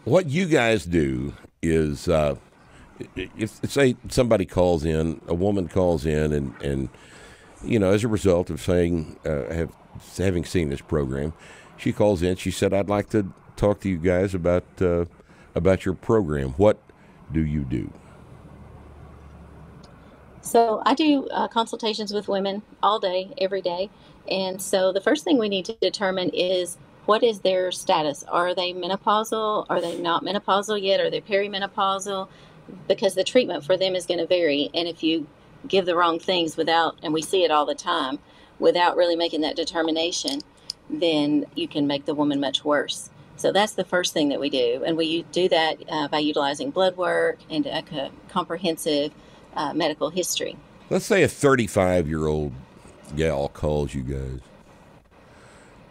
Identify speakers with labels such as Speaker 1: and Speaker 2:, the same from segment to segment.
Speaker 1: what you guys do is, if say somebody calls in, a woman calls in, and as a result of saying, having seen this program, she calls in. She said, "I'd like to talk to you guys about your program." What do you do?
Speaker 2: So I do consultations with women all day, every day. And so the first thing we need to determine is what is their status? Are they menopausal? Are they not menopausal yet? Are they perimenopausal? Because the treatment for them is going to vary. And if you give the wrong things without, and we see it all the time, without really making that determination, then you can make the woman much worse. So that's the first thing that we do. And we do that by utilizing blood work and a comprehensive medical history.
Speaker 1: Let's say a 35-year-old gal calls you guys,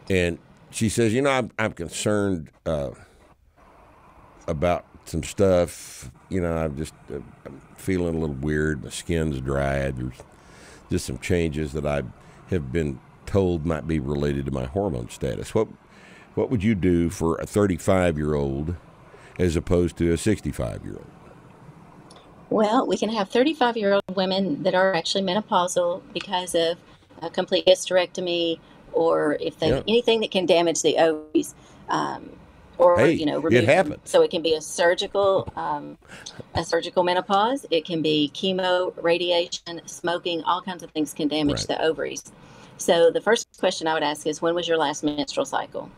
Speaker 1: and she says, I'm concerned about some stuff. I'm feeling a little weird. My skin's dried. There's just some changes that I have been told might be related to my hormone status. What would you do for a 35-year-old as opposed to a 65-year-old?
Speaker 2: Well, we can have 35-year-old women that are actually menopausal because of a complete hysterectomy, or if they anything that can damage the ovaries, or remove
Speaker 1: it happens.
Speaker 2: So it can be a surgical menopause. It can be chemo, radiation, smoking. All kinds of things can damage the ovaries. So the first question I would ask is, when was your last menstrual cycle?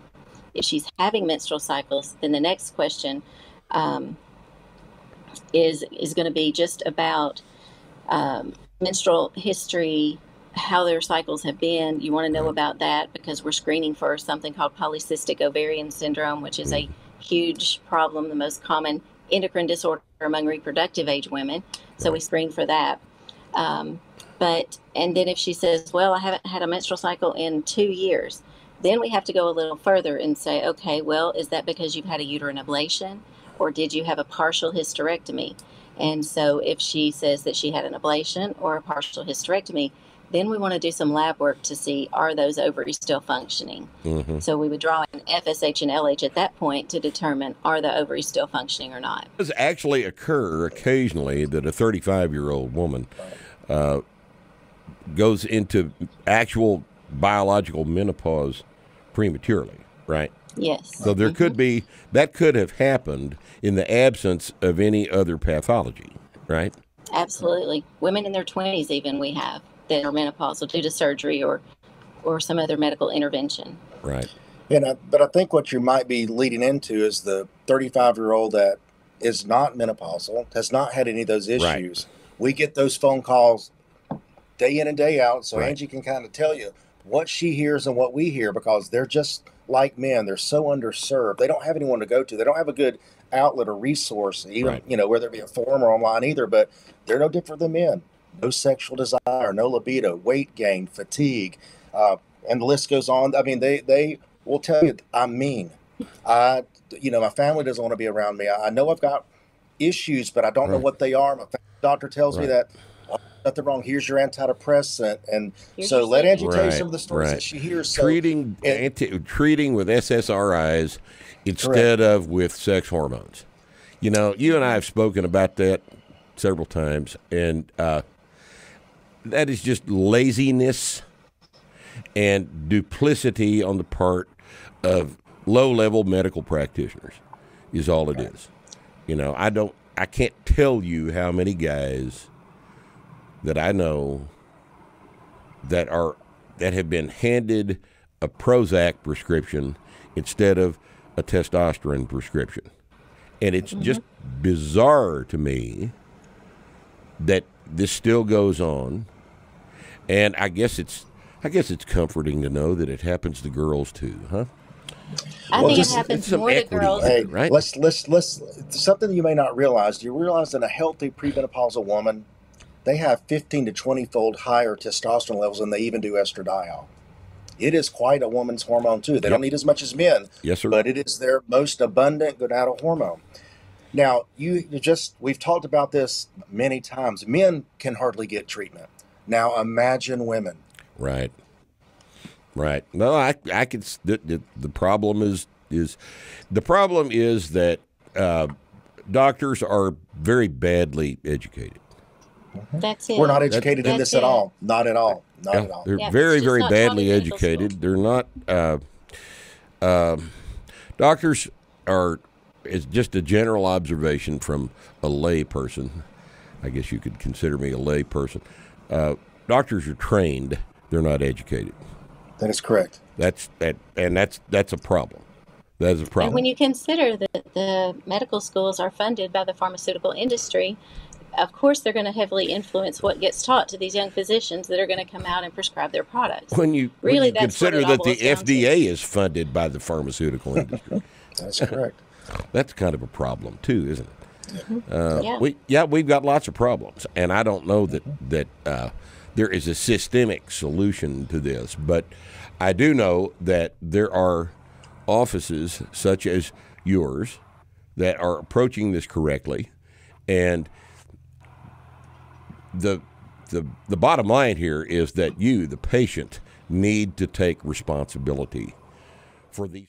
Speaker 2: If she's having menstrual cycles, then the next question is going to be just about menstrual history, how their cycles have been. You want to know about that because we're screening for something called polycystic ovarian syndrome, which is a huge problem, the most common endocrine disorder among reproductive age women. So we screen for that. And then if she says, well, I haven't had a menstrual cycle in 2 years, then we have to go a little further and say, okay, well, is that because you've had a uterine ablation, or did you have a partial hysterectomy? And so if she says that she had an ablation or a partial hysterectomy, then we want to do some lab work to see, are those ovaries still functioning? Mm-hmm. So we would draw an FSH and LH at that point to determine, are the ovaries still functioning or not?
Speaker 1: It does actually occur occasionally that a 35-year-old woman goes into actual biological menopause prematurely, right?
Speaker 2: Yes.
Speaker 1: So there could be, that could have happened in the absence of any other pathology, right?
Speaker 2: Absolutely. Women in their 20s even we have that are menopausal due to surgery or some other medical intervention.
Speaker 1: Right.
Speaker 3: But I think what you might be leading into is the 35-year-old that is not menopausal, has not had any of those issues. Right. We get those phone calls day in and day out, so Angie can kind of tell you what she hears and what we hear, because they're just like men. They're so underserved. They don't have anyone to go to. They don't have a good outlet or resource, even, whether it be a forum or online either, but they're no different than men. No sexual desire, no libido, weight gain, fatigue, and the list goes on. I mean, they will tell you, I'm mean. My family doesn't want to be around me. I know I've got issues, but I don't know what they are. My doctor tells me that, nothing wrong. Here's your antidepressant, and so let Angie tell you some of the stories that she hears. So,
Speaker 1: treating with SSRIs instead of with sex hormones. You and I have spoken about that several times, and that is just laziness and duplicity on the part of low-level medical practitioners. Is all it is. I can't tell you how many guys that I know that have been handed a Prozac prescription instead of a testosterone prescription. And it's just bizarre to me that this still goes on. And I guess it's comforting to know that it happens to girls too, huh?
Speaker 2: I think it happens more to girls.
Speaker 3: Hey,
Speaker 1: right?
Speaker 3: Let's something you may not realize. Do you realize that a healthy premenopausal woman, they have 15 to 20-fold higher testosterone levels than they even do estradiol. It is quite a woman's hormone, too. They don't need as much as men.
Speaker 1: Yes, sir.
Speaker 3: But it is their most abundant gonadal hormone. Now, we've talked about this many times. Men can hardly get treatment. Now, imagine women.
Speaker 1: Right. No, I could. The problem is that doctors are very badly educated.
Speaker 2: That's it.
Speaker 3: We're not educated in this at all. Not at all. Not at all.
Speaker 1: They're very, very badly educated. They're not. Doctors are. It's just a general observation from a lay person. I guess you could consider me a lay person. Doctors are trained. They're not educated.
Speaker 3: That is correct.
Speaker 1: That's a problem. That is a problem.
Speaker 2: And when you consider that the medical schools are funded by the pharmaceutical industry, of course they're going to heavily influence what gets taught to these young physicians that are going to come out and prescribe their products.
Speaker 1: When you consider that the FDA is funded by the pharmaceutical industry.
Speaker 3: That's correct.
Speaker 1: That's kind of a problem too, isn't it?
Speaker 2: Yeah.
Speaker 1: We've got lots of problems, and I don't know that there is a systemic solution to this, but I do know that there are offices such as yours that are approaching this correctly, and the bottom line here is that you, the patient, need to take responsibility for these.